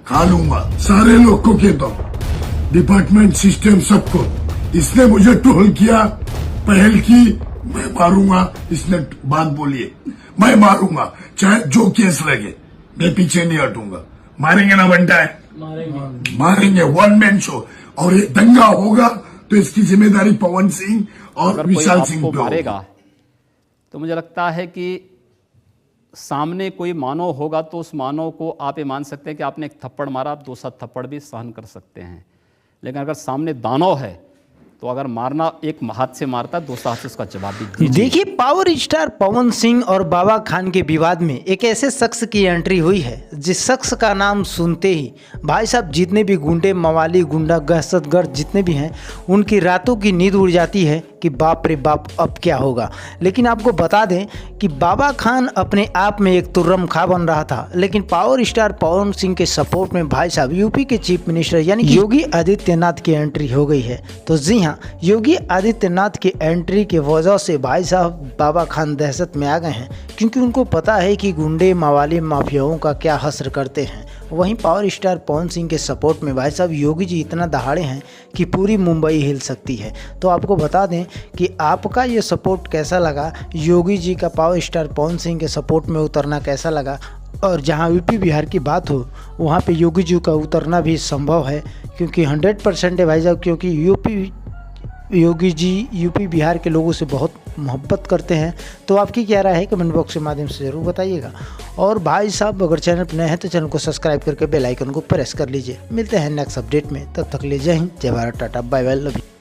खा लूंगा। सारे लोग को कहता हूँ, डिपार्टमेंट सिस्टम सबको। इसने मुझे ट्रोल किया, पहल की, मैं मारूंगा। इसने बात बोली है, मैं मारूंगा, चाहे जो केस लगे, मैं पीछे नहीं हटूंगा। मारेंगे ना बनता है, मारेंगे। One man show. और ये दंगा होगा तो इसकी जिम्मेदारी पवन सिंह और विशाल सिंह पे मारेगा। तो मुझे लगता है कि सामने कोई मानव होगा तो उस मानव को आप ये मान सकते हैं कि आपने एक थप्पड़ मारा, आप दूसरा थप्पड़ भी सहन कर सकते हैं। लेकिन अगर सामने दानव है तो अगर मारना, एक हाथ से मारता, दूसरा हाथ से उसका जवाब भी दीजिए। देखिए, पावर स्टार पवन सिंह और बाबा खान के विवाद में एक ऐसे शख्स की एंट्री हुई है जिस शख्स का नाम सुनते ही भाई साहब जितने भी गुंडे, मवाली, गुंडा, दहशतगर्द जितने भी हैं, उनकी रातों की नींद उड़ जाती है कि बाप रे बाप अब क्या होगा। लेकिन आपको बता दें कि बाबा खान अपने आप में एक तुर्रम खा बन रहा था, लेकिन पावर स्टार पवन सिंह के सपोर्ट में भाई साहब यूपी के चीफ मिनिस्टर यानी कि योगी आदित्यनाथ की एंट्री हो गई है। तो जी हाँ, योगी आदित्यनाथ की एंट्री की वजह से भाई साहब बाबा खान दहशत में आ गए हैं, क्योंकि उनको पता है कि गुंडे, मवाली, माफियाओं का क्या हश्र करते हैं। वहीं पावर स्टार पवन सिंह के सपोर्ट में भाई साहब योगी जी इतना दहाड़े हैं कि पूरी मुंबई हिल सकती है। तो आपको बता दें कि आपका ये सपोर्ट कैसा लगा, योगी जी का पावर स्टार पवन सिंह के सपोर्ट में उतरना कैसा लगा। और जहां यूपी बिहार की बात हो वहां पे योगी जी का उतरना भी संभव है, क्योंकि 100% है भाई साहब, क्योंकि योगी जी यूपी बिहार के लोगों से बहुत मोहब्बत करते हैं। तो आपकी क्या राय है कमेंट बॉक्स के माध्यम से ज़रूर बताइएगा। और भाई साहब अगर चैनल पर नए हैं तो चैनल को सब्सक्राइब करके बेल आइकन को प्रेस कर लीजिए। मिलते हैं नेक्स्ट अपडेट में, तब तक ले जय हिंद, जय Bharat, tata, bye bye, love you.